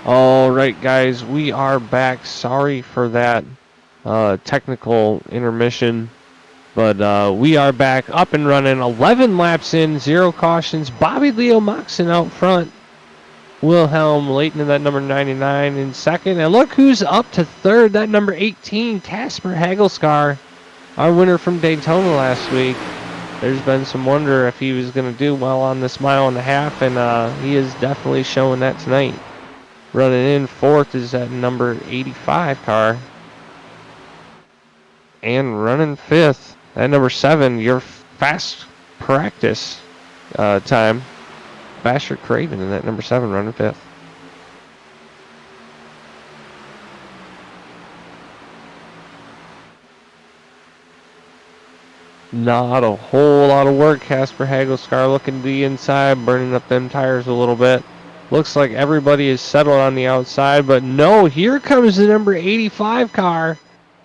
All right, guys, we are back. Sorry for that technical intermission, but we are back up and running. 11 laps in, 0 cautions. Bobby Leo Moxon out front. Wilhelm Leighton in that number 99 in second. And look who's up to third, that number 18, Casper Hagelscar, our winner from Daytona last week. There's been some wonder if he was going to do well on this mile and a half, and he is definitely showing that tonight. Running in fourth is that number 85 car. And running fifth, that number 7, your fast practice time. Basher Craven in that number 7 running fifth. Not a whole lot of work. Casper Hagelscar looking to the inside, burning up them tires a little bit. Looks like everybody is settled on the outside, but no, here comes the number 85 car.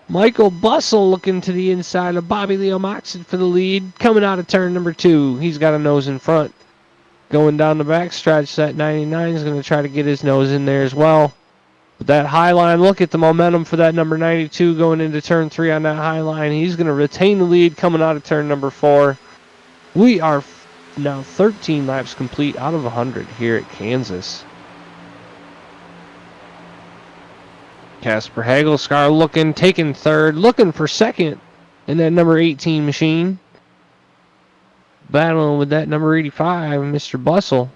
Michael Bustle looking to the inside of Bobby Leo Moxon for the lead. Coming out of turn number 2. He's got a nose in front. Going down the backstretch, that 99 is going to try to get his nose in there as well. But that high line, look at the momentum for that number 92 going into turn 3 on that high line. He's going to retain the lead coming out of turn number 4. We are now 13 laps complete out of 100 here at Kansas. Casper Hagelscar taking third, looking for second in that number 18 machine. Battling with that number 85, Mr. Bustle.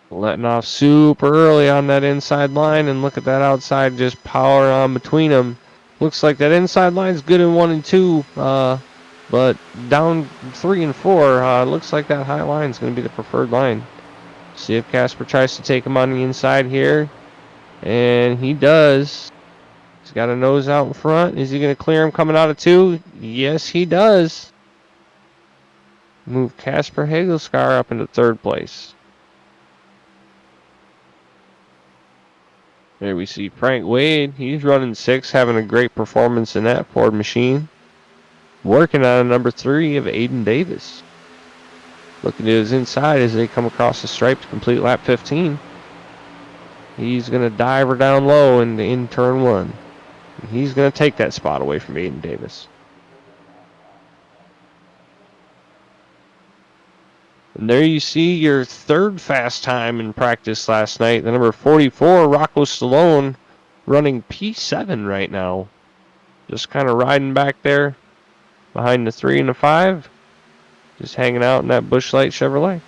Letting off super early on that inside line, and look at that outside just power on between them. Looks like that inside line's good in 1 and 2, but down 3 and 4, looks like that high line's going to be the preferred line. See if Casper tries to take him on the inside here, and he does. He's got a nose out in front. Is he going to clear him coming out of 2? Yes, he does. Move Casper Hagelscar up into 3rd place. There we see Frank Wade. He's running 6, having a great performance in that Ford machine. Working on a number 3 of Aiden Davis. Looking to his inside as they come across the stripe to complete lap 15. He's going to dive her down low in turn 1. He's going to take that spot away from Aiden Davis. And there you see your 3rd fast time in practice last night. The number 44, Rocco Stallone, running P7 right now. Just kind of riding back there behind the 3 and the 5. Just hanging out in that Busch Light Chevrolet.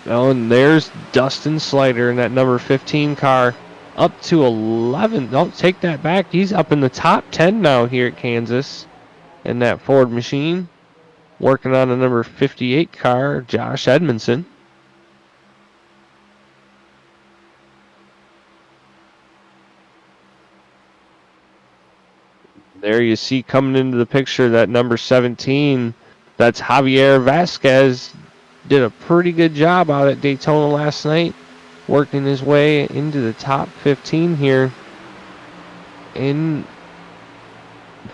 Oh, and there's Dustin Slider in that number 15 car. Up to 11. Don't take that back. He's up in the top 10 now here at Kansas in that Ford machine. Working on the number 58 car, Josh Edmondson. There you see coming into the picture that number 17. That's Javier Vasquez. Did a pretty good job out at Daytona last night. Working his way into the top 15 here in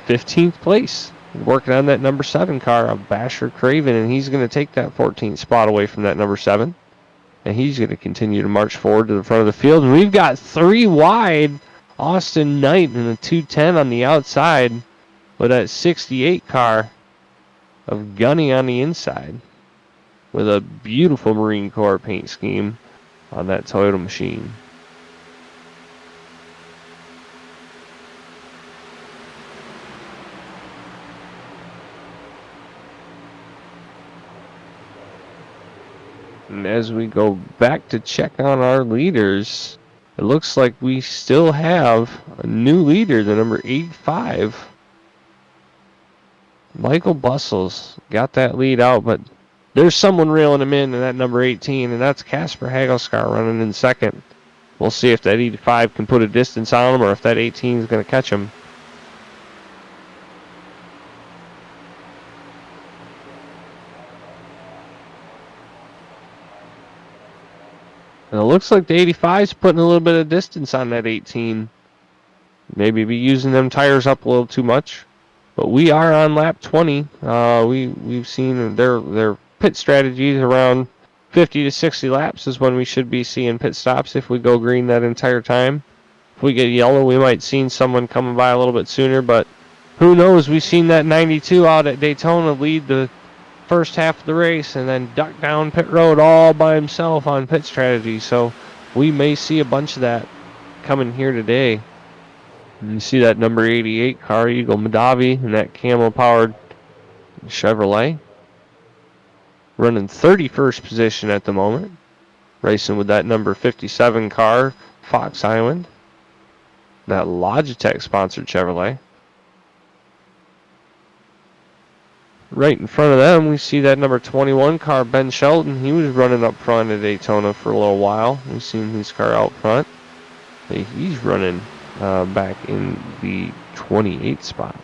15th place. Working on that number 7 car of Basher Craven, and he's going to take that 14th spot away from that number 7. And he's going to continue to march forward to the front of the field. And we've got 3 wide. Austin Knight in the 210 on the outside with that 68 car of Gunny on the inside with a beautiful Marine Corps paint scheme on that Toyota machine. And as we go back to check on our leaders, it looks like we still have a new leader, the number 85. Michael Bustles got that lead out, but there's someone reeling him in that number 18, and that's Casper Hagelscar running in second. We'll see if that 85 can put a distance on him or if that 18 is going to catch him. And it looks like the 85 is putting a little bit of distance on that 18. Maybe be using them tires up a little too much. But we are on lap 20. We've seen their pit strategies around 50 to 60 laps is when we should be seeing pit stops if we go green that entire time. If we get yellow, we might see someone coming by a little bit sooner, but who knows? We've seen that 92 out at Daytona lead the first half of the race and then duck down pit road all by himself on pit strategy. So we may see a bunch of that coming here today. And you see that number 88 car, Eagle Madavi, and that camel-powered Chevrolet. Running 31st position at the moment. Racing with that number 57 car, Fox Island. That Logitech-sponsored Chevrolet. Right in front of them, we see that number 21 car, Ben Shelton. He was running up front at Daytona for a little while. We've seen his car out front. He's running back in the 28th spot.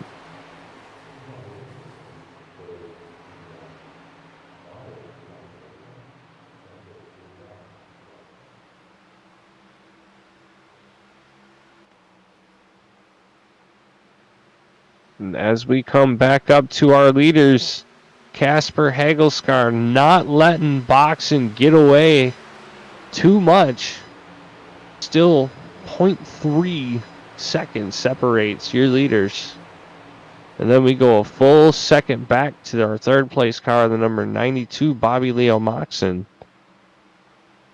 And as we come back up to our leaders, Casper Hagelskar not letting Boxen get away too much. Still 0.3 seconds separates your leaders. And then we go a full second back to our third place car, the number 92, Bobby Leo Moxon.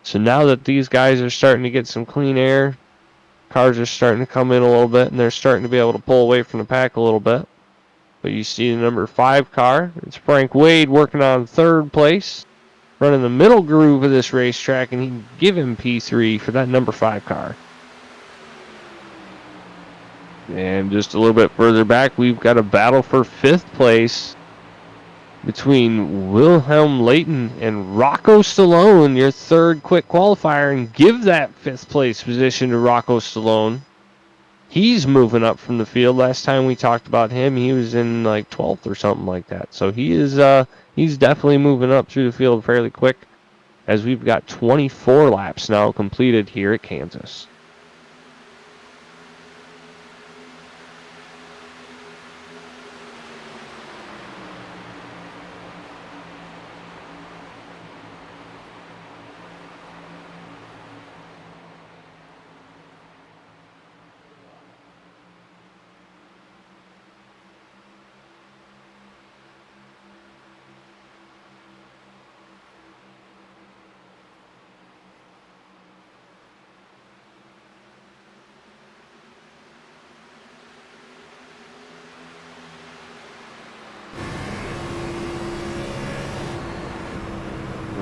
So now that these guys are starting to get some clean air, cars are starting to come in a little bit, and they're starting to be able to pull away from the pack a little bit. But you see the number 5 car. It's Frank Wade working on third place, running the middle groove of this racetrack, and he can give him P3 for that number 5 car. And just a little bit further back, we've got a battle for 5th place between Wilhelm Layton and Rocco Stallone, your third quick qualifier, and give that 5th place position to Rocco Stallone. He's moving up from the field. Last time we talked about him, he was in like 12th or something like that. So he's definitely moving up through the field fairly quick, as we've got 24 laps now completed here at Kansas.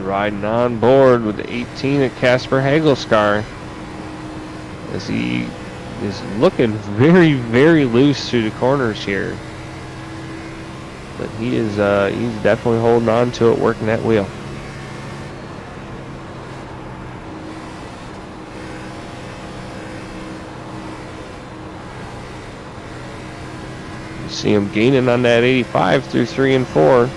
Riding on board with the 18 at Casper Hagelskar, as he is looking very, very loose through the corners here. But he's definitely holding on to it, working that wheel. You see him gaining on that 85 through 3 and 4.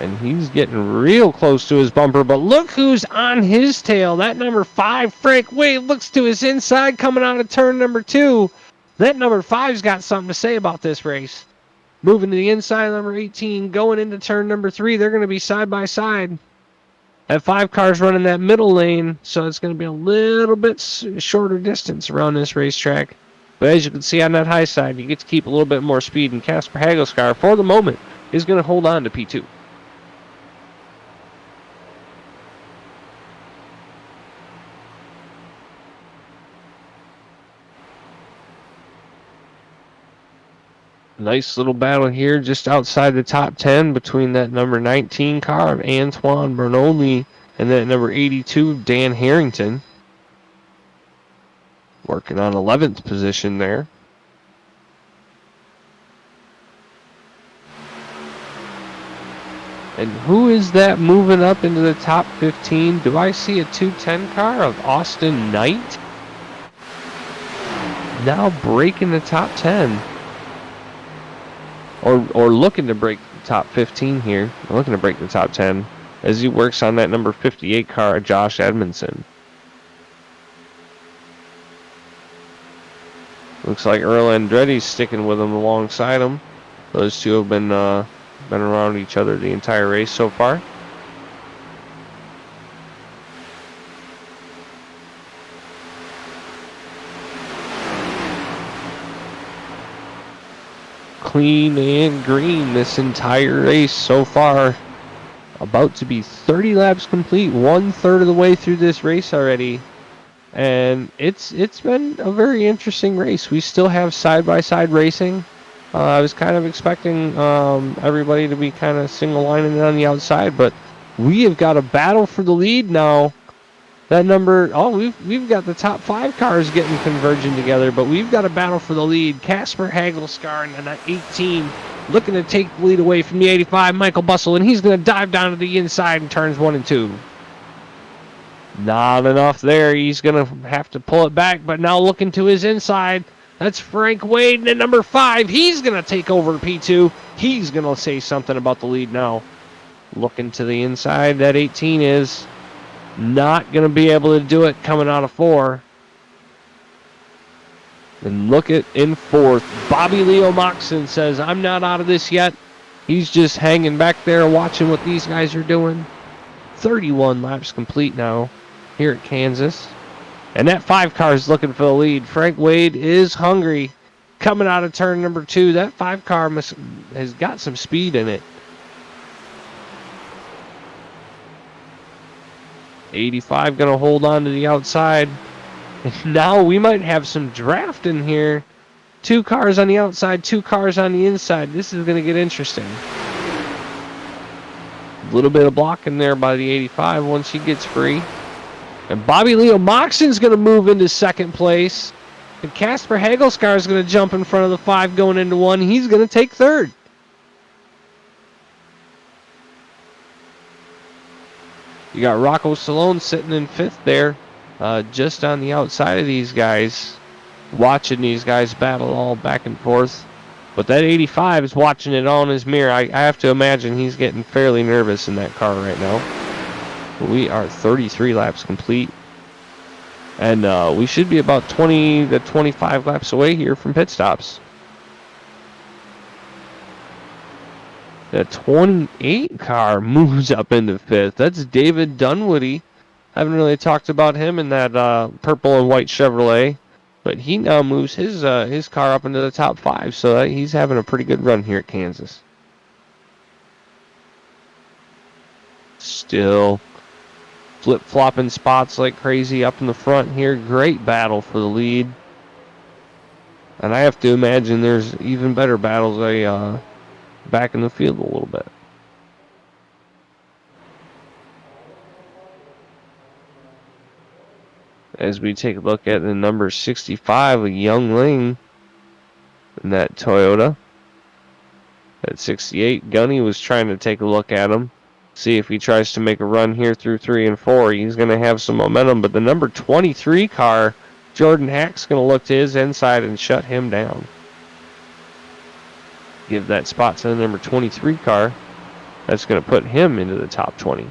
And he's getting real close to his bumper, but look who's on his tail. That number 5, Frank Wade, looks to his inside coming out of turn number 2. That number 5's got something to say about this race. Moving to the inside, number 18, going into turn number 3. They're going to be side by side. That 5 car's running that middle lane, so it's going to be a little bit shorter distance around this racetrack. But as you can see on that high side, you get to keep a little bit more speed, and Casper Hagelskar, for the moment, is going to hold on to P2. Nice little battle here just outside the top 10 between that number 19 car of Antoine Bernoulli and that number 82 Dan Harrington. Working on 11th position there. And who is that moving up into the top 15? Do I see a 210 car of Austin Knight? Now breaking the top 10. Or looking to break the top 15 here. Looking to break the top 10 as he works on that number 58 car, Josh Edmondson. Looks like Earl Andretti's sticking with him alongside him. Those two have been around each other the entire race so far. Clean and green this entire race so far. About to be 30 laps complete, 1/3 of the way through this race already. And it's been a very interesting race. We still have side-by-side racing. I was kind of expecting everybody to be kind of single lining it on the outside, but we have got a battle for the lead now. That number, we've got the top 5 cars getting converging together, but we've got a battle for the lead. Casper Hagelscar in the 18 looking to take the lead away from the 85, Michael Bussell, and he's going to dive down to the inside in turns 1 and 2. Not enough there. He's going to have to pull it back, but now looking to his inside. That's Frank Wade in number 5. He's going to take over P2. He's going to say something about the lead now. Looking to the inside, that 18 is not going to be able to do it coming out of 4. And look at in 4th. Bobby Leo Moxon says, I'm not out of this yet. He's just hanging back there watching what these guys are doing. 31 laps complete now here at Kansas. And that 5 car is looking for the lead. Frank Wade is hungry. Coming out of turn number 2. That 5 car has got some speed in it. 85 going to hold on to the outside. And now we might have some draft in here. 2 cars on the outside, 2 cars on the inside. This is going to get interesting. A little bit of blocking there by the 85 once he gets free. And Bobby Leo Moxon's going to move into 2nd place. And Casper Hagelscar is going to jump in front of the 5 going into 1. He's going to take 3rd. You got Rocco Salone sitting in 5th there, just on the outside of these guys, watching these guys battle all back and forth. But that 85 is watching it all in his mirror. I have to imagine he's getting fairly nervous in that car right now. We are 33 laps complete. And we should be about 20 to 25 laps away here from pit stops. The 28 car moves up into 5th. That's David Dunwoody. I haven't really talked about him in that purple and white Chevrolet, but he now moves his car up into the top 5, so he's having a pretty good run here at Kansas. Still flip-flopping spots like crazy up in the front here. Great battle for the lead. And I have to imagine there's even better battles back in the field a little bit. As we take a look at the number 65 of Young Ling in that Toyota. At 68, Gunny was trying to take a look at him. See if he tries to make a run here through 3 and 4. He's going to have some momentum, but the number 23 car, Jordan Hack's going to look to his inside and shut him down. Give that spot to the number 23 car. That's going to put him into the top 20.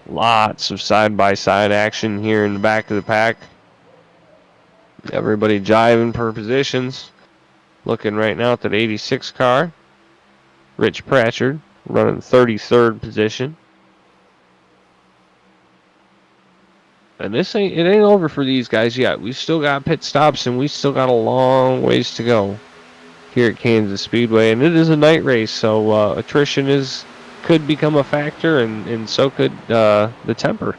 Lots of side-by-side action here in the back of the pack. Everybody jiving for positions. Looking right now at that 86 car. Rich Pratchard running 33rd position. And it ain't over for these guys yet. We still got pit stops and we still got a long ways to go here at Kansas Speedway. And it is a night race, so attrition could become a factor, and so could the temper.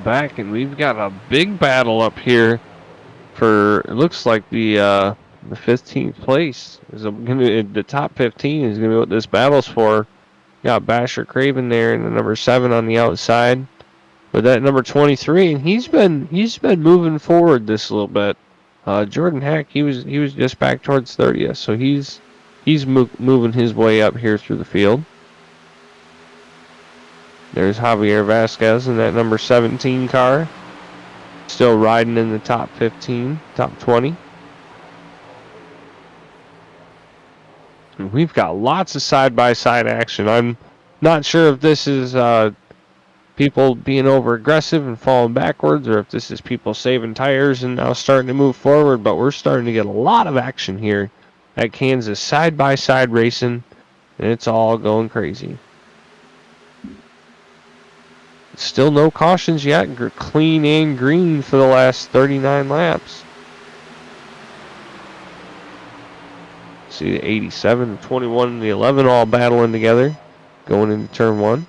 Back, and we've got a big battle up here for, it looks like the 15th place is the top 15 is gonna be what this battle's for. Got Basher Craven there and the number 7 on the outside. with that number 23, and he's been moving forward this little bit. Jordan Hack, he was just back towards 30th, so he's moving his way up here through the field. There's Javier Vasquez in that number 17 car, still riding in the top 15, top 20. And we've got lots of side-by-side action. I'm not sure if this is people being over aggressive and falling backwards, or if this is people saving tires and now starting to move forward, but we're starting to get a lot of action here at Kansas, side-by-side racing, and it's all going crazy. Still no cautions yet. Clean and green for the last 39 laps. See the 87, the 21, and the 11 all battling together going into turn 1.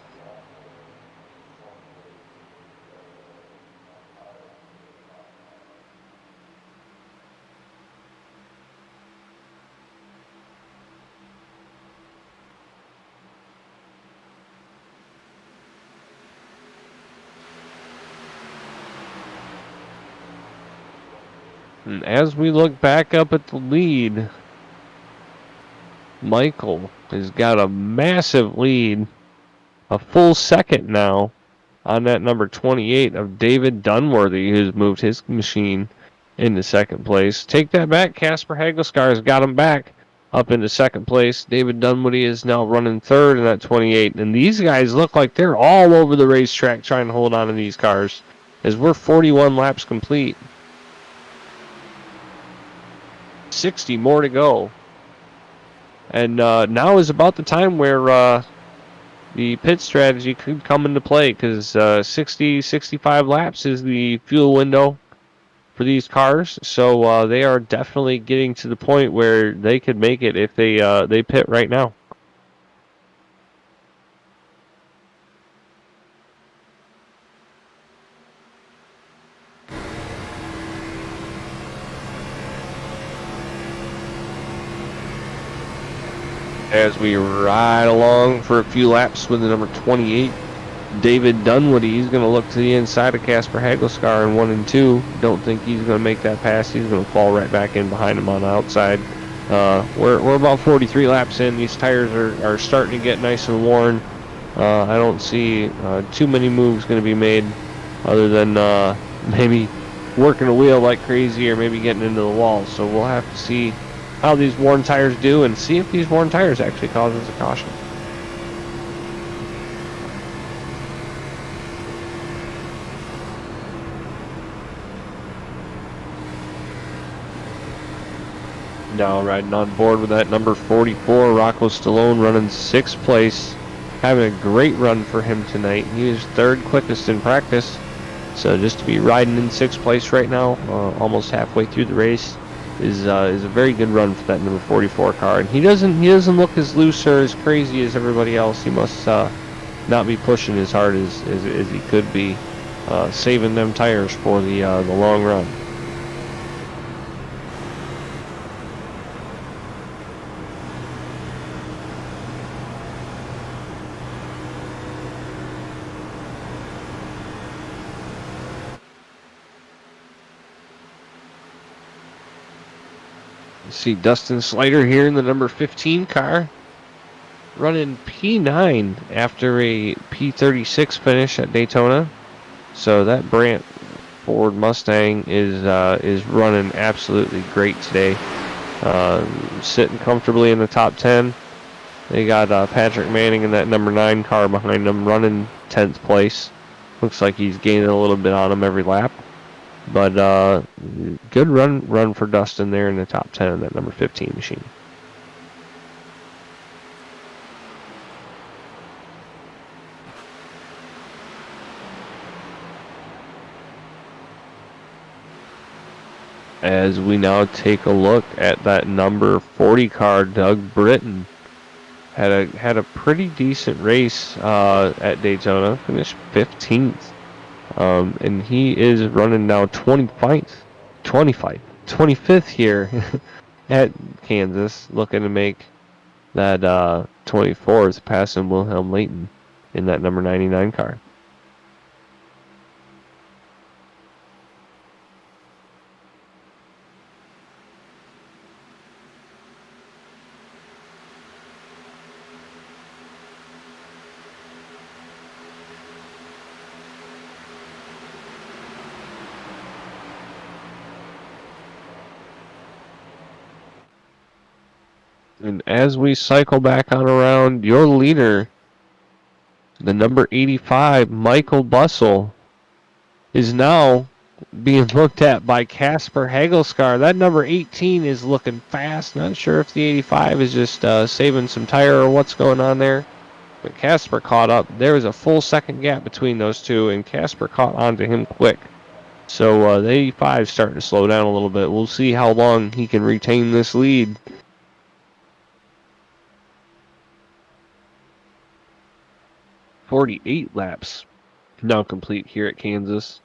And as we look back up at the lead, Michael has got a massive lead, a full second now, on that number 28 of David Dunworthy, who's moved his machine into second place. Take that back, Casper Hagelscar has got him back up into second place. David Dunworthy is now running third in that 28, and these guys look like they're all over the racetrack trying to hold on to these cars, as we're 41 laps complete. 60 more to go. And now is about the time where the pit strategy could come into play, because 65 laps is the fuel window for these cars. So they are definitely getting to the point where they could make it if they pit right now. As we ride along for a few laps with the number 28, David Dunwoody, he's going to look to the inside of Casper Hagelscar in 1 and 2. Don't think he's going to make that pass. He's going to fall right back in behind him on the outside. We're about 43 laps in. These tires are starting to get nice and worn. I don't see too many moves going to be made, other than maybe working a wheel like crazy, or maybe getting into the wall. So we'll have to see how these worn tires do, and see if these worn tires actually causes a caution. Now riding on board with that number 44, Rocco Stallone, running 6th place. Having a great run for him tonight. He was 3rd quickest in practice. So just to be riding in 6th place right now, almost halfway through the race, is a very good run for that number 44 car. And he doesn't look as loose or as crazy as everybody else. He must not be pushing as hard as he could be, saving them tires for the long run. See Dustin Slider here in the number 15 car, running P9 after a P36 finish at Daytona. So that Brandt Ford Mustang is running absolutely great today, sitting comfortably in the top 10. They got Patrick Manning in that number 9 car behind them, running 10th place. Looks like he's gaining a little bit on him every lap. But good run for Dustin there in the top 10 in that number 15 machine. As we now take a look at that number 40 car, Doug Britton had a pretty decent race at Daytona, finished 15th. And he is running now 25th here at Kansas, looking to make that 24th, passing Wilhelm Layton in that number 99 car. And as we cycle back on around, your leader, the number 85, Michael Bussell, is now being looked at by Casper Hagelscar. That number 18 is looking fast. Not sure if the 85 is just saving some tire or what's going on there. But Casper caught up. There was a full second gap between those two, and Casper caught on to him quick. So the 85 is starting to slow down a little bit. We'll see how long he can retain this lead. .48 laps now complete here at Kansas.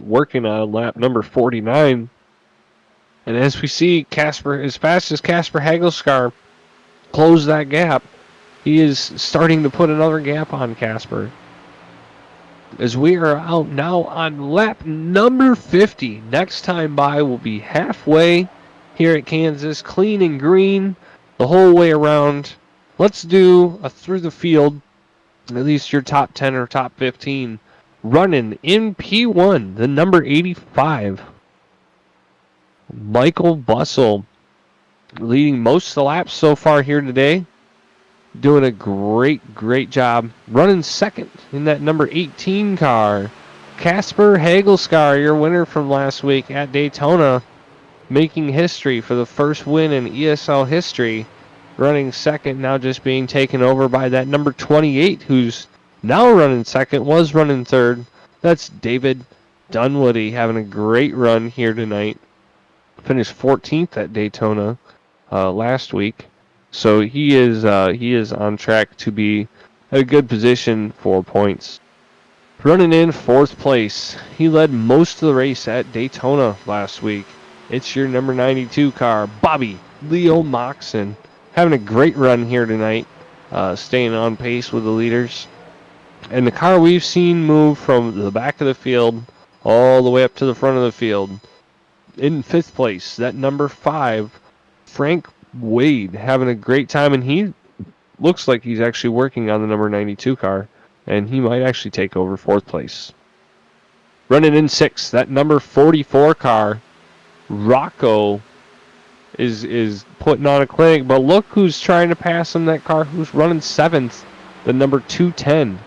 Working on lap number 49. And as we see, Casper, as fast as Casper Hagelscar closed that gap, he is starting to put another gap on Casper. As we are out now on lap number 50. Next time by will be halfway here at Kansas. Clean and green the whole way around. Let's do a through the field, at least your top 10 or top 15. Running in P1, the number 85. Michael Bussell leading most of the laps so far here today. Doing a great job. Running second in that number 18 car. Casper Hagelscar, your winner from last week at Daytona, making history for the first win in ESL history. Running second, now just being taken over by that number 28, who's now running second, was running third. That's David Dunwoody having a great run here tonight. Finished 14th at Daytona last week. So he is on track to be a good position for points. Running in fourth place. He led most of the race at Daytona last week. It's your number 92 car, Bobby Leo Moxon. Having a great run here tonight. Staying on pace with the leaders. And the car we've seen move from the back of the field all the way up to the front of the field. In fifth place, that number 5, Frank Wade, having a great time, and he looks like he's actually working on the number 92 car, and he might actually take over fourth place. Running in sixth, that number 44 car, Rocco, is putting on a clinic, but look who's trying to pass him, that car who's running seventh, the number 210,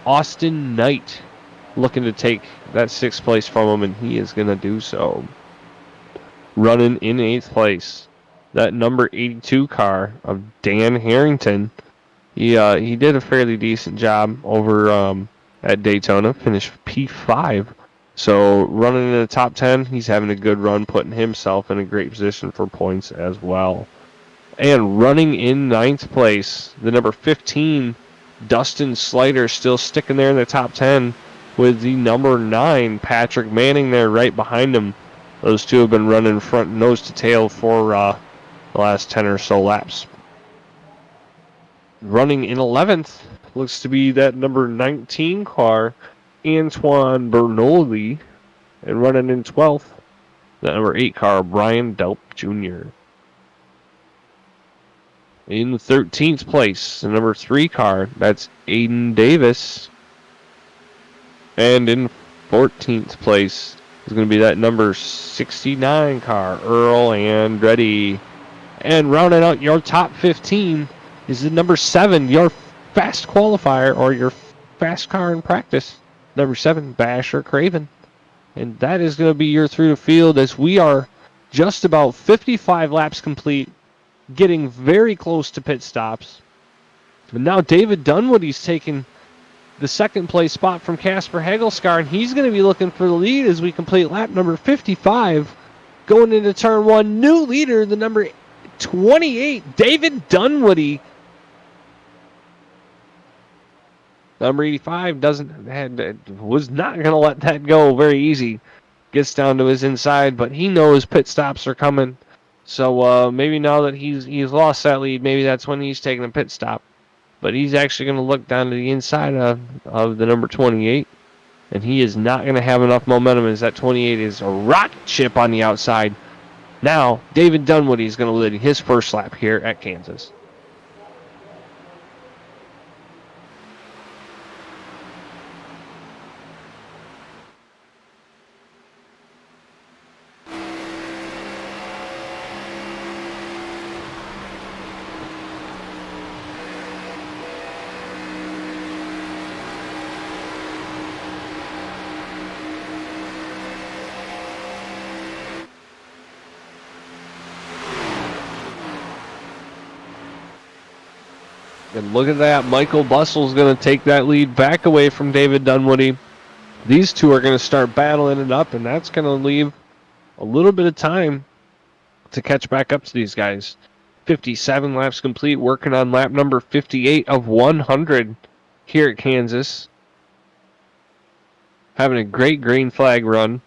Austin Knight, looking to take that sixth place from him, and he is going to do so. Running in eighth place, that number 82 car of Dan Harrington. He did a fairly decent job over at Daytona, finished P5. So running in the top 10, he's having a good run, putting himself in a great position for points as well. And running in ninth place, the number 15, Dustin Slider, still sticking there in the top 10 with the number 9, Patrick Manning there right behind him. Those two have been running front nose to tail for the last 10 or so laps. Running in 11th looks to be that number 19 car, Antoine Bernoulli. And running in 12th, the number 8 car, Brian Delp Jr. In 13th place, the number 3 car, that's Aiden Davis. And in 14th place is going to be that number 69 car, Earl Andretti. And rounding out your top 15 is the number 7, your fast qualifier, or your fast car in practice, number 7, Basher Craven. And that is going to be your through the field, as we are just about 55 laps complete, getting very close to pit stops. But now David Dunwoody's taking the second place spot from Casper Hagelscar, and he's going to be looking for the lead as we complete lap number 55. Going into turn 1, new leader, the number 28, David Dunwoody. Number 85 was not going to let that go very easy. Gets down to his inside, but he knows pit stops are coming. So maybe now that he's lost that lead, maybe that's when he's taking a pit stop. But he's actually going to look down to the inside of the number 28. And he is not going to have enough momentum, as that 28 is a rocket ship on the outside. Now, David Dunwoody is going to lead his first lap here at Kansas. And look at that. Michael Bustle's going to take that lead back away from David Dunwoody. These two are going to start battling it up, and that's going to leave a little bit of time to catch back up to these guys. 57 laps complete, working on lap number 58 of 100 here at Kansas. Having a great green flag run.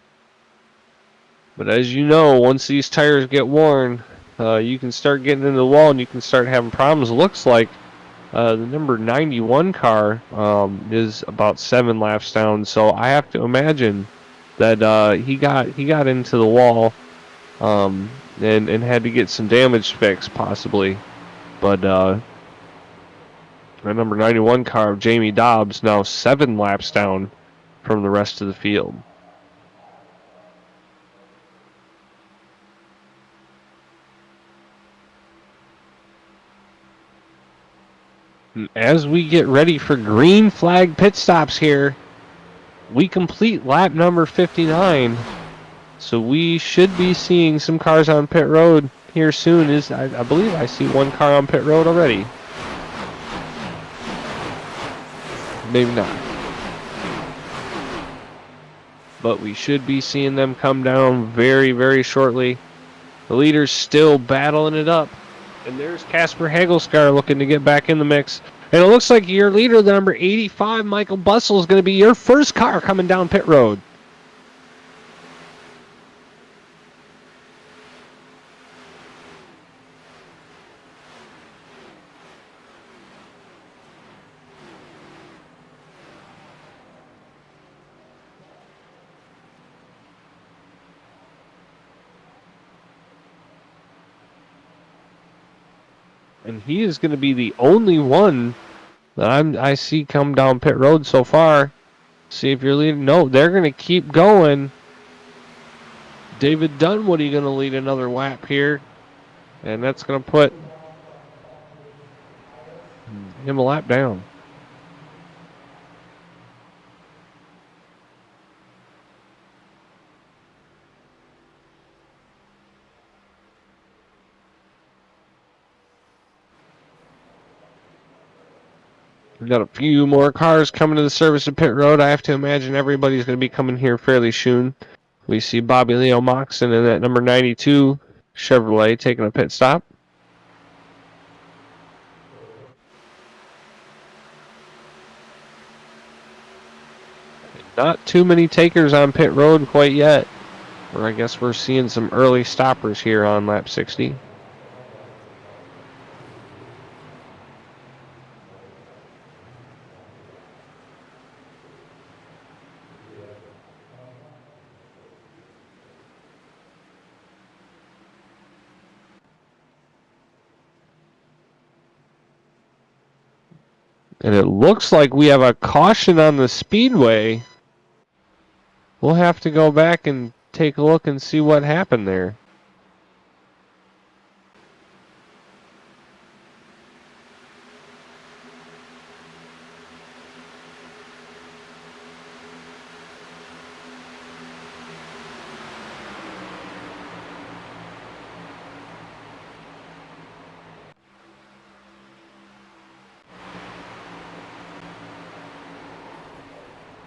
But as you know, once these tires get worn, you can start getting into the wall and you can start having problems. Looks like the number 91 car is about 7 laps down, so I have to imagine that he got into the wall and had to get some damage fixed possibly. But the number 91 car of Jamie Dobbs now 7 laps down from the rest of the field. And as we get ready for green flag pit stops here, we complete lap number 59. So we should be seeing some cars on pit road here soon. I believe I see one car on pit road already. Maybe not. But we should be seeing them come down very, very shortly. The leader's still battling it up. And there's Casper Hagelskar looking to get back in the mix. And it looks like your leader, the number 85, Michael Bustle, is going to be your first car coming down pit road. And he is going to be the only one that I see come down pit road so far. See if you're leading. No, they're going to keep going. David Dunwoody going to lead another lap here. And that's going to put him a lap down. We've got a few more cars coming to the service of pit road. I have to imagine everybody's going to be coming here fairly soon. We see Bobby Leo Moxon in that number 92 Chevrolet taking a pit stop. Not too many takers on pit road quite yet. Or I guess we're seeing some early stoppers here on lap 60. And it looks like we have a caution on the Speedway. We'll have to go back and take a look and see what happened there.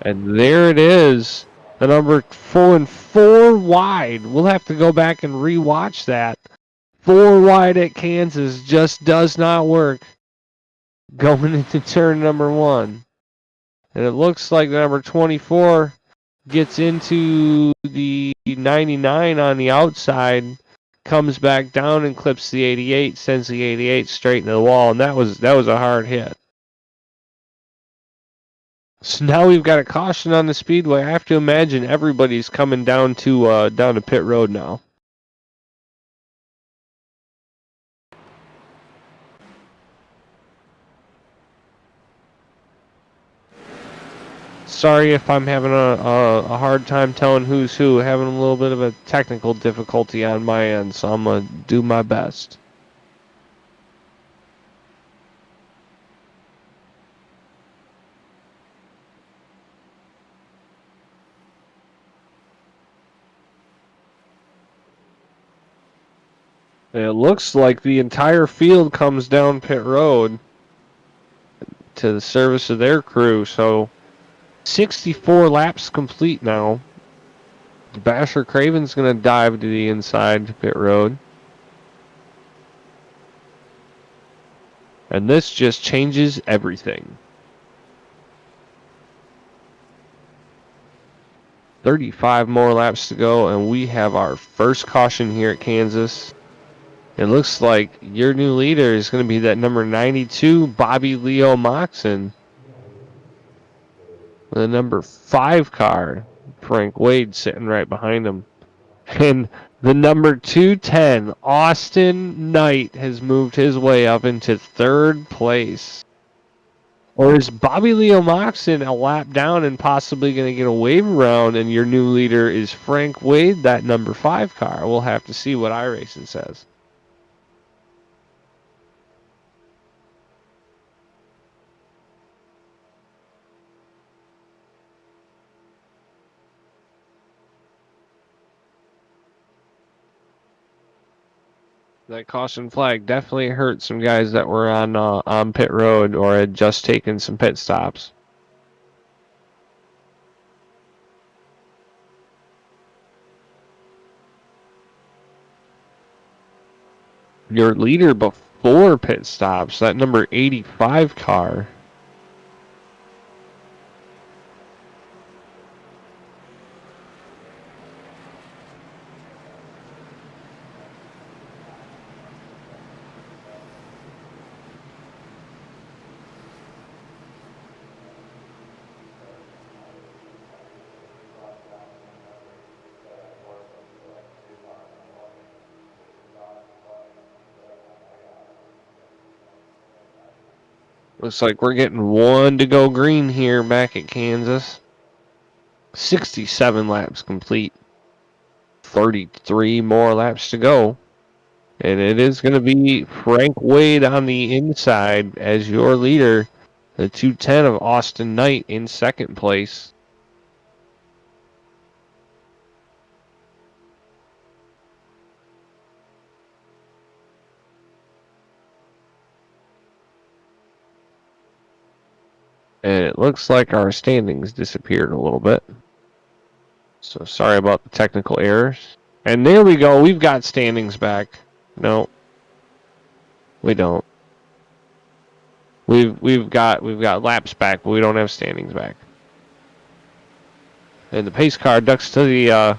And there it is. The number 4 wide. We'll have to go back and rewatch that. 4 wide at Kansas just does not work going into turn number 1. And it looks like the number 24 gets into the 99 on the outside, comes back down and clips the 88, sends the 88 straight into the wall, and that was a hard hit. So now we've got a caution on the Speedway. I have to imagine everybody's coming down to pit road now. Sorry if I'm having a hard time telling who's who. Having a little bit of a technical difficulty on my end, so I'm going to do my best. It looks like the entire field comes down pit road. to the service of their crew. So 64 laps complete now. Basher Craven's going to dive to the inside pit road. And this just changes everything. 35 more laps to go, and we have our first caution here at Kansas. It looks like your new leader is going to be that number 92, Bobby Leo Moxon. With a number 5 car, Frank Wade sitting right behind him. And the number 210, Austin Knight, has moved his way up into 3rd place. Or is Bobby Leo Moxon a lap down and possibly going to get a wave around, and your new leader is Frank Wade, that number 5 car? We'll have to see what iRacing says. That caution flag definitely hurt some guys that were on pit road or had just taken some pit stops. Your leader before pit stops, that number 85 car. Looks like we're getting 1 to go green here back at Kansas. 67 laps complete. 33 more laps to go. And it is going to be Frank Wade on the inside as your leader. The 210 of Austin Knight in 2nd place. And it looks like our standings disappeared a little bit. So sorry about the technical errors. And there we go. We've got standings back. No, we don't. We've got laps back, but we don't have standings back. And the pace car ducks to the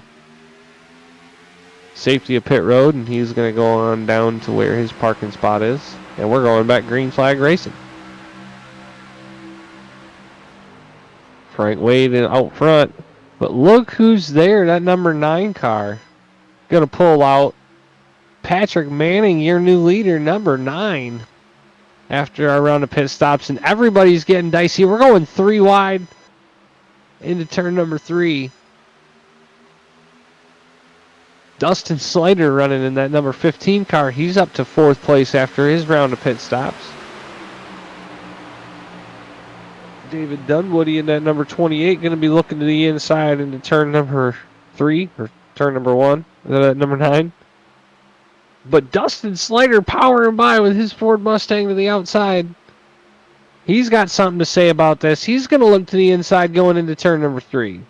safety of pit road, and he's going to go on down to where his parking spot is. And we're going back green flag racing. Frank Wade out front. But look who's there, that number 9 car. Going to pull out Patrick Manning, your new leader, number 9. After our round of pit stops, and everybody's getting dicey. We're going 3 wide into turn number 3. Dustin Slater running in that number 15 car. He's up to 4th place after his round of pit stops. David Dunwoody in that number 28 going to be looking to the inside into turn number 3 or turn number 1. That number 9. But Dustin Slater powering by with his Ford Mustang to the outside. He's got something to say about this. He's going to look to the inside going into turn number 3.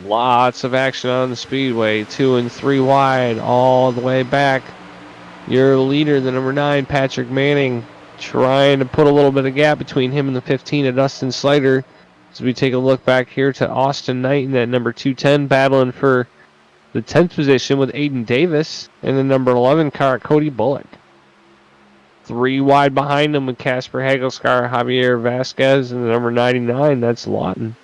Lots of action on the Speedway. 2 and 3 wide all the way back. Your leader, the number 9, Patrick Manning, trying to put a little bit of gap between him and the 15 of Dustin Slater. As we take a look back here to Austin Knight in that number 210, battling for the 10th position with Aiden Davis, and the number 11 car, Cody Bullock. 3 wide behind him with Casper Hagelscar, Javier Vasquez, and the number 99, that's Lawton.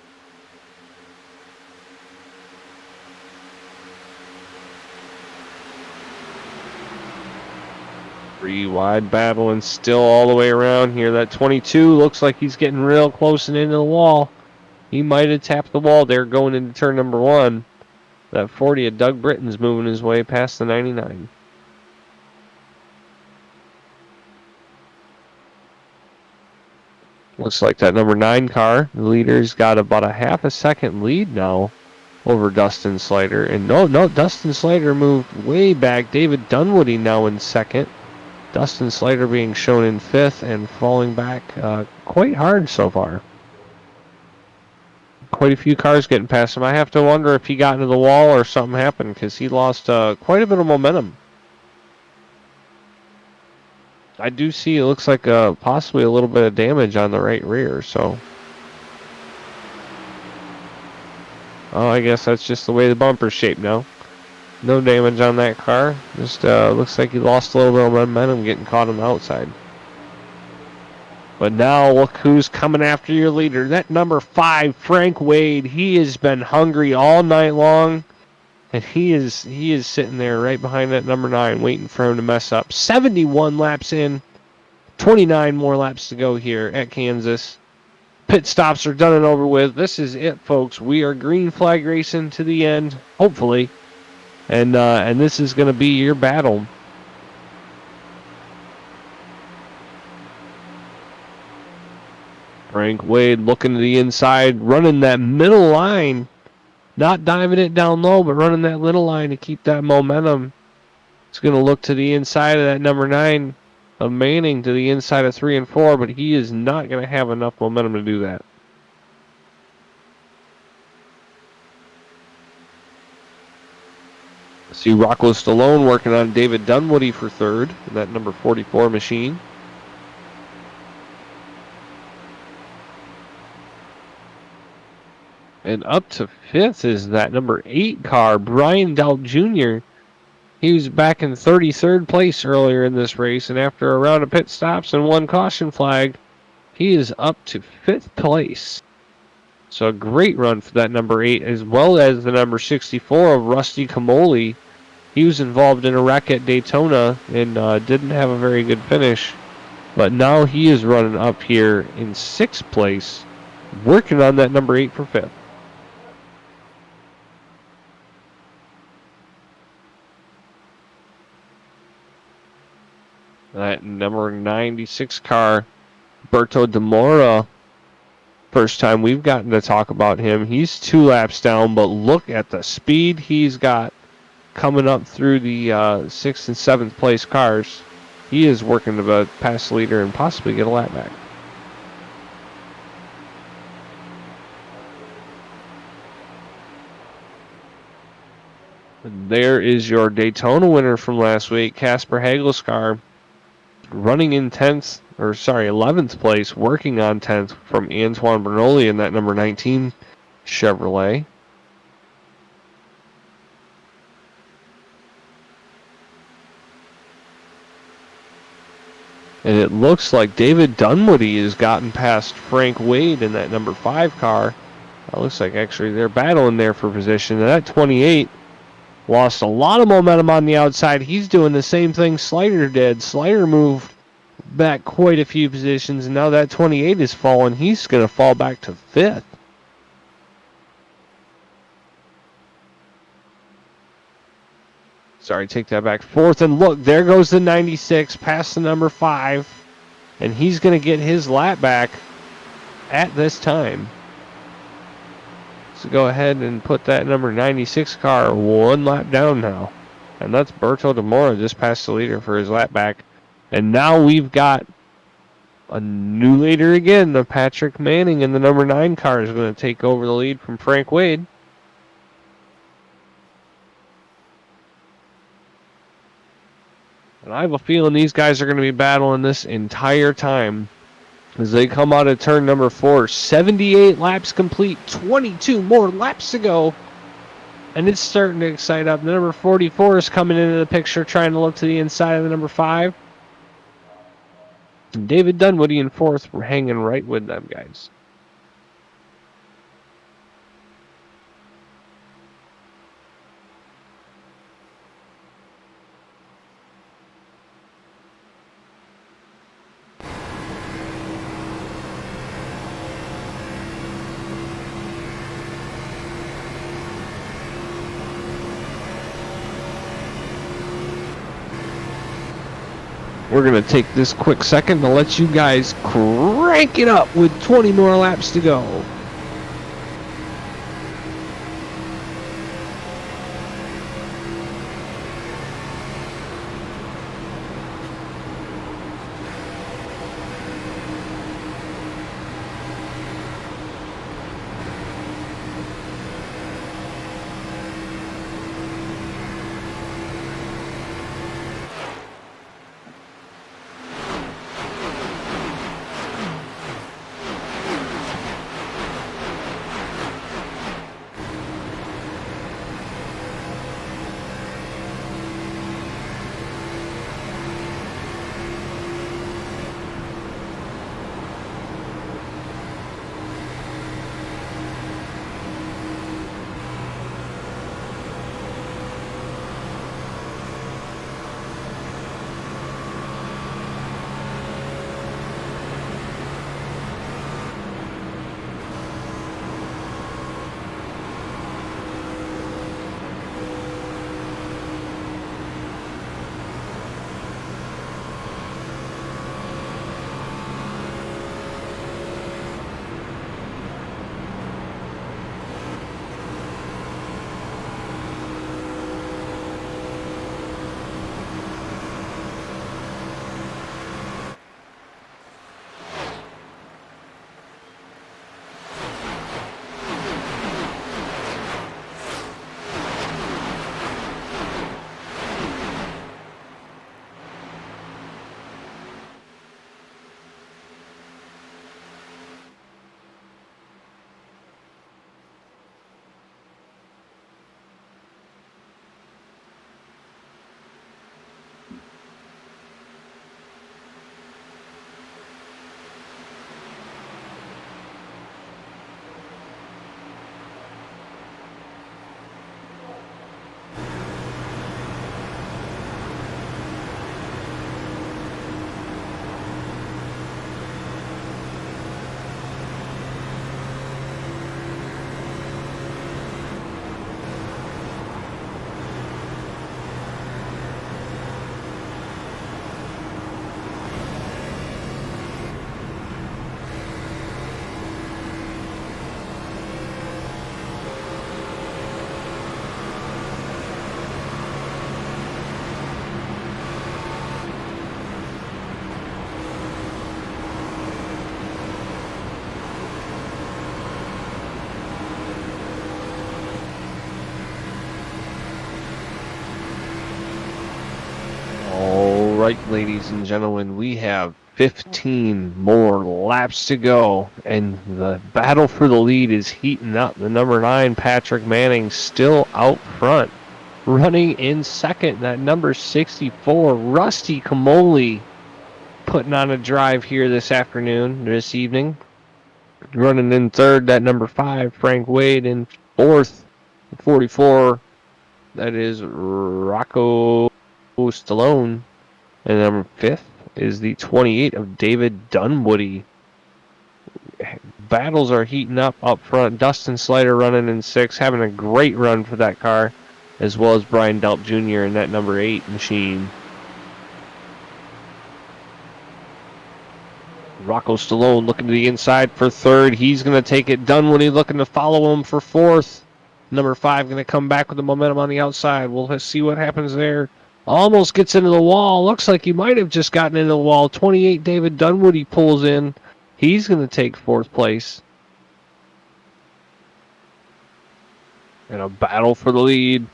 Three wide battle and still all the way around here. That 22 looks like he's getting real close and into the wall. He might have tapped the wall there going into turn number 1. That 40 of Doug Britton's moving his way past the 99. Looks like that number 9 car, the leader's got about a half a second lead now over Dustin Slider. And no, Dustin Slider moved way back. David Dunwoody now in second. Dustin Slider being shown in fifth and falling back quite hard so far. Quite a few cars getting past him. I have to wonder if he got into the wall or something happened, because he lost quite a bit of momentum. I do see it looks like possibly a little bit of damage on the right rear, so. Oh, I guess that's just the way the bumper's shaped now. No damage on that car. Just looks like he lost a little bit of momentum getting caught on the outside. But now look who's coming after your leader. That number 5, Frank Wade. He has been hungry all night long. And he is sitting there right behind that number 9 waiting for him to mess up. 71 laps in. 29 more laps to go here at Kansas. Pit stops are done and over with. This is it, folks. We are green flag racing to the end, hopefully. And this is going to be your battle. Frank Wade looking to the inside, running that middle line. Not diving it down low, but running that little line to keep that momentum. It's going to look to the inside of that number 9 of Manning, to the inside of 3 and 4, but he is not going to have enough momentum to do that. See Rocco Stallone working on David Dunwoody for third in that number 44 machine. And up to fifth is that number 8 car, Brian Delt Jr. He was back in 33rd place earlier in this race, and after a round of pit stops and 1 caution flag, he is up to 5th place. So a great run for that number 8, as well as the number 64 of Rusty Camoli. He was involved in a wreck at Daytona and didn't have a very good finish. But now he is running up here in 6th place, working on that number 8 for 5th. That number 96 car, Berto Demora. First time we've gotten to talk about him. He's 2 laps down, but look at the speed he's got coming up through the 6th and 7th place cars. He is working to pass the leader and possibly get a lap back. And there is your Daytona winner from last week, Casper Hagel's car, running in 11th place, working on 10th from Antoine Bernoulli in that number 19 Chevrolet. And it looks like David Dunwoody has gotten past Frank Wade in that number 5 car. It looks like actually they're battling there for position. And that 28 lost a lot of momentum on the outside. He's doing the same thing Slider did. Slider moved back quite a few positions, and now that 28 is falling. He's going to fall back to 5th. Sorry, take that back. 4th, and look, there goes the 96 past the number 5, and he's going to get his lap back at this time. So go ahead and put that number 96 car 1 lap down now. And that's Berto Demora just past the leader for his lap back. And now we've got a new leader again. The Patrick Manning in the number 9 car is going to take over the lead from Frank Wade. And I have a feeling these guys are going to be battling this entire time as they come out of turn number 4. 78 laps complete, 22 more laps to go. And it's starting to excite up. The number 44 is coming into the picture, trying to look to the inside of the number 5. And David Dunwoody in 4th. We're hanging right with them guys. We're going to take this quick second to let you guys crank it up with 20 more laps to go. right, ladies and gentlemen, we have 15 more laps to go, and the battle for the lead is heating up. The number 9, Patrick Manning, still out front. Running in second, that number 64, Rusty Kamoli, putting on a drive here this evening. Running in third, that number 5, Frank Wade. In fourth, 44, that is Rocco Stallone. And number 5th is the 28 of David Dunwoody. Battles are heating up front. Dustin Slider running in 6th, having a great run for that car, as well as Brian Delp Jr. in that number 8 machine. Rocco Stallone looking to the inside for 3rd. He's going to take it. Dunwoody looking to follow him for 4th. Number 5 going to come back with the momentum on the outside. We'll see what happens there. Almost gets into the wall. Looks like he might have just gotten into the wall. 28 David Dunwoody pulls in. He's going to take 4th place. And a battle for the lead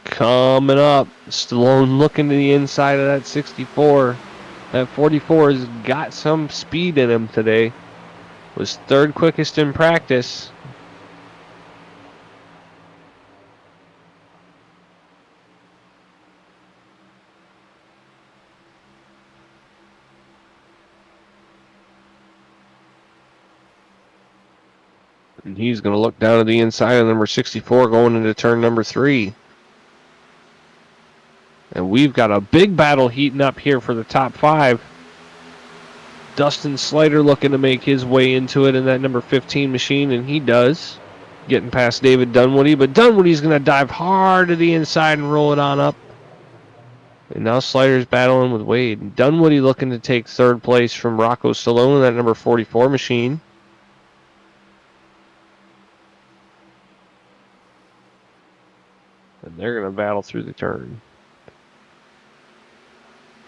coming up. Stallone looking to the inside of that 64. That 44 has got some speed in him today. Was 3rd quickest in practice. And he's going to look down to the inside of number 64 going into turn number 3. And we've got a big battle heating up here for the top 5. Dustin Slider looking to make his way into it in that number 15 machine, and he does. Getting past David Dunwoody, but Dunwoody's going to dive hard to the inside and roll it on up. And now Slider's battling with Wade. Dunwoody looking to take 3rd place from Rocco Stallone in that number 44 machine. And they're going to battle through the turn.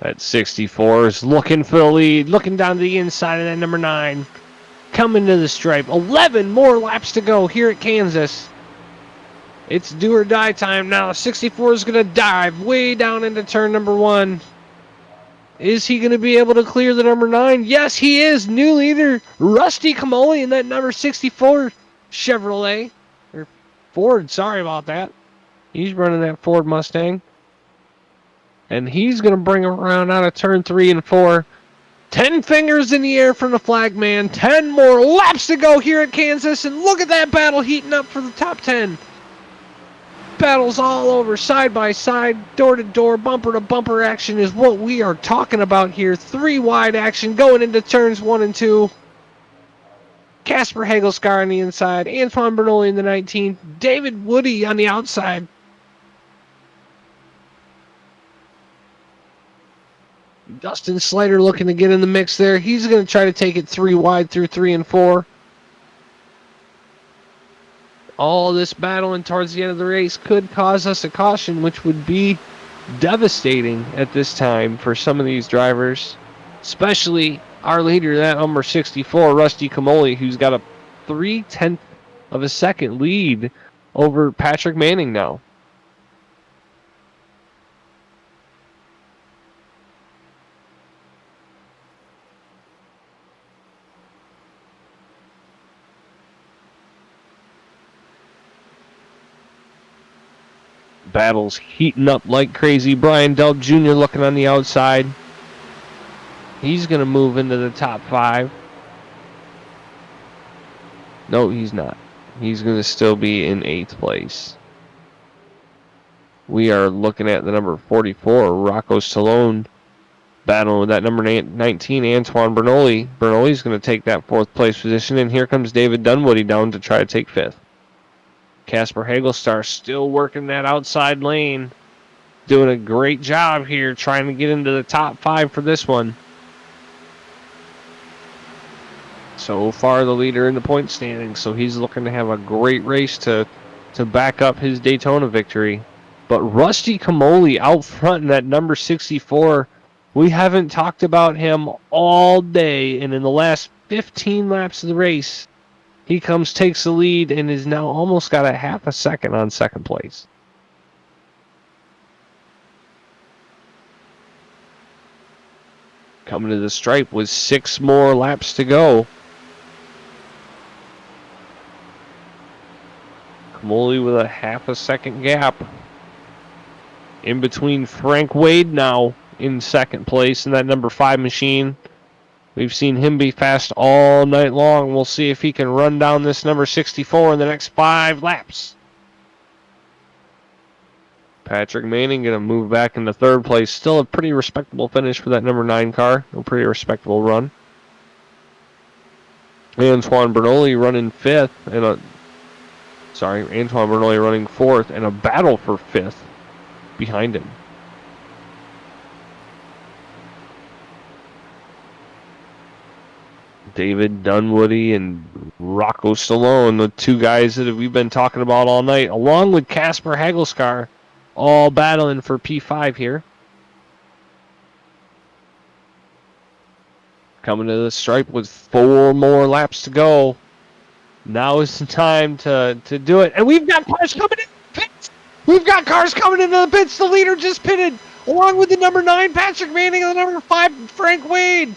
That 64 is looking for the lead, looking down to the inside of that number 9. Coming to the stripe. 11 more laps to go here at Kansas. It's do or die time now. 64 is going to dive way down into turn number 1. Is he going to be able to clear the number 9? Yes, he is. New leader, Rusty Kamoli in that number 64 Chevrolet. Or Ford, sorry about that. He's running that Ford Mustang. And he's going to bring him around out of turn 3 and 4. 10 fingers in the air from the flag man. 10 more laps to go here at Kansas. And look at that battle heating up for the top 10. Battles all over, side by side, door to door, bumper to bumper action is what we are talking about here. 3 wide action going into turns 1 and 2. Casper Hagelscar on the inside. Antoine Bernoulli in the 19. David Woody on the outside. Dustin Slider looking to get in the mix there. He's going to try to take it 3 wide through 3 and 4. All this battling towards the end of the race could cause us a caution, which would be devastating at this time for some of these drivers, especially our leader, that number 64, Rusty Kamoli, who's got a 0.3 of a second lead over Patrick Manning now. Battles heating up like crazy. Brian Delp Jr. looking on the outside. He's going to move into the top 5. No, he's not. He's going to still be in 8th place. We are looking at the number 44, Rocco Stallone, battling with that number 19, Antoine Bernoulli. Bernoulli's going to take that 4th place position, and here comes David Dunwoody down to try to take 5th. Casper Hagelstar still working that outside lane. Doing a great job here trying to get into the top 5 for this one. So far the leader in the point standings, so he's looking to have a great race to back up his Daytona victory. But Rusty Kamoli out front in that number 64, we haven't talked about him all day, and in the last 15 laps of the race, he comes, takes the lead, and is now almost got a half a second on 2nd place. Coming to the stripe with 6 more laps to go. Kamoli with a half a second gap. In between Frank Wade now in second place in that number 5 machine. We've seen him be fast all night long. We'll see if he can run down this number 64 in the next 5 laps. Patrick Manning going to move back into third place. Still a pretty respectable finish for that number 9 car. A pretty respectable run. Antoine Bernoulli running 5th. Antoine Bernoulli running 4th. And a battle for 5th behind him. David Dunwoody and Rocco Stallone, the 2 guys that we've been talking about all night, along with Casper Hagelskar, all battling for P5 here. Coming to the stripe with 4 more laps to go. Now is the time to do it. And we've got cars coming in the pits. We've got cars coming into the pits. The leader just pitted, along with the number 9, Patrick Manning, and the number 5, Frank Wade.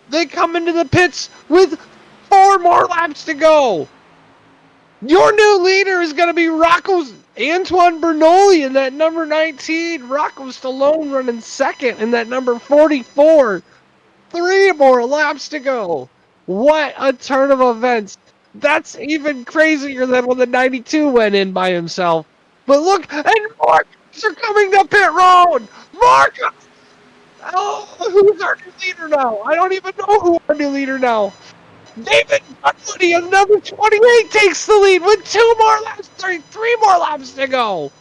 They come into the pits with 4 more laps to go. Your new leader is going to be Antoine Bernoulli in that number 19. Rocco Stallone running second in that number 44. 3 more laps to go. What a turn of events. That's even crazier than when the 92 went in by himself. But look, and more cars are coming to pit road. More cars. Oh, who's our new leader now? I don't even know who our new leader now. David Dunwoody of number 28 takes the lead with 3 more laps to go.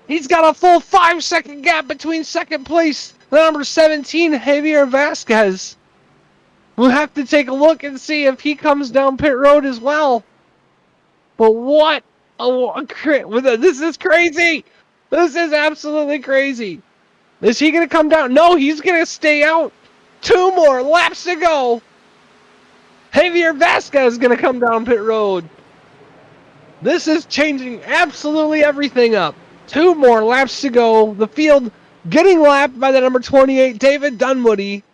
He's got a full 5-second gap between second place, the number 17, Javier Vasquez. We'll have to take a look and see if he comes down pit road as well. But what? This is crazy. This is absolutely crazy. Is he going to come down? No, he's going to stay out. 2 more laps to go. Javier Vasquez is going to come down pit road. This is changing absolutely everything up. 2 more laps to go. The field getting lapped by the number 28, David Dunwoody.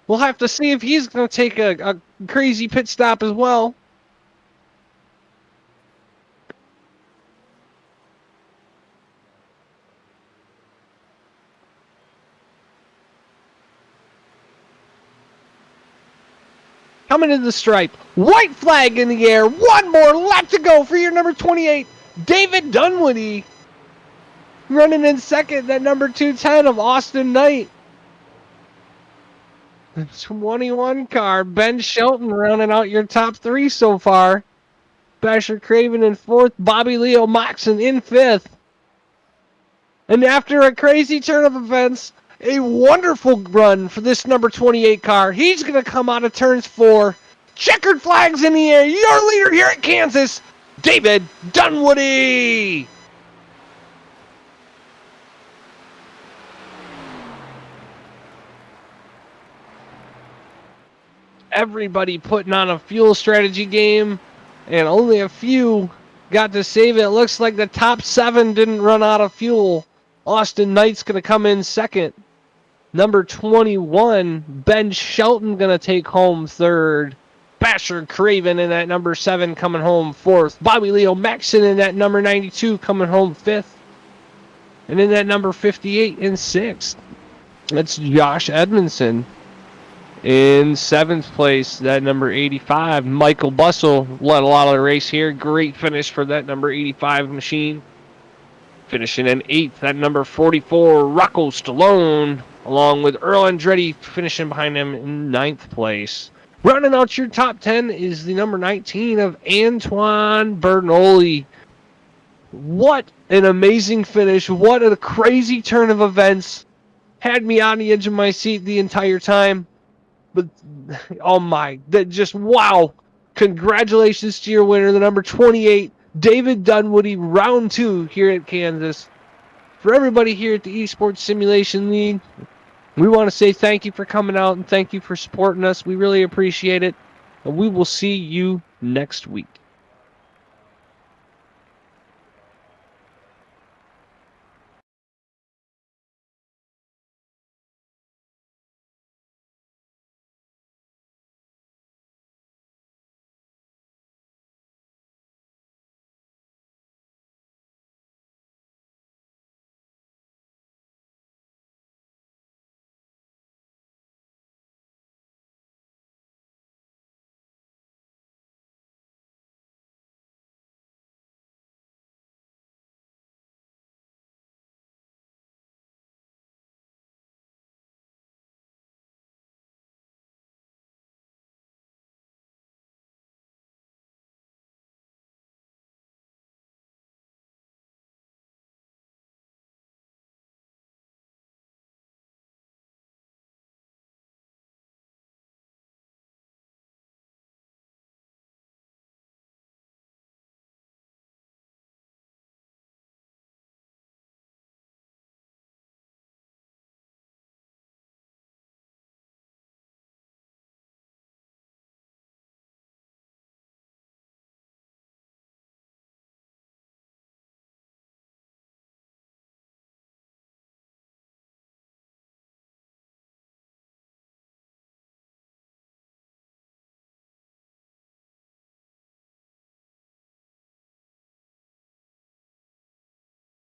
We'll have to see if he's going to take a crazy pit stop as well. Coming to the stripe. White flag in the air. 1 more lap to go for your number 28, David Dunwoody. Running in second, that number 210 of Austin Knight. The 21 car, Ben Shelton, rounding out your top 3 so far. Basher Craven in 4th. Bobby Leo Moxon in 5th. And after a crazy turn of events, a wonderful run for this number 28 car. He's going to come out of turns 4. Checkered flags in the air. Your leader here at Kansas, David Dunwoody. Everybody putting on a fuel strategy game, and only a few got to save it. It looks like the top 7 didn't run out of fuel. Austin Knight's going to come in second. Number 21, Ben Shelton going to take home 3rd. Basher Craven in that number 7 coming home 4th. Bobby Leo Maxon in that number 92 coming home 5th. And in that number 58 in 6th. That's Josh Edmondson. In 7th place, that number 85, Michael Bussell led a lot of the race here. Great finish for that number 85 machine. Finishing in 8th, that number 44, Rocco Stallone, along with Earl Andretti finishing behind him in 9th place. Rounding out your top 10 is the number 19 of Antoine Bernoulli. What an amazing finish. What a crazy turn of events. Had me on the edge of my seat the entire time. But, oh my, that just, wow. Congratulations to your winner, the number 28, David Dunwoody, round 2 here at Kansas. For everybody here at the Esports Simulation League, we want to say thank you for coming out and thank you for supporting us. We really appreciate it. And we will see you next week.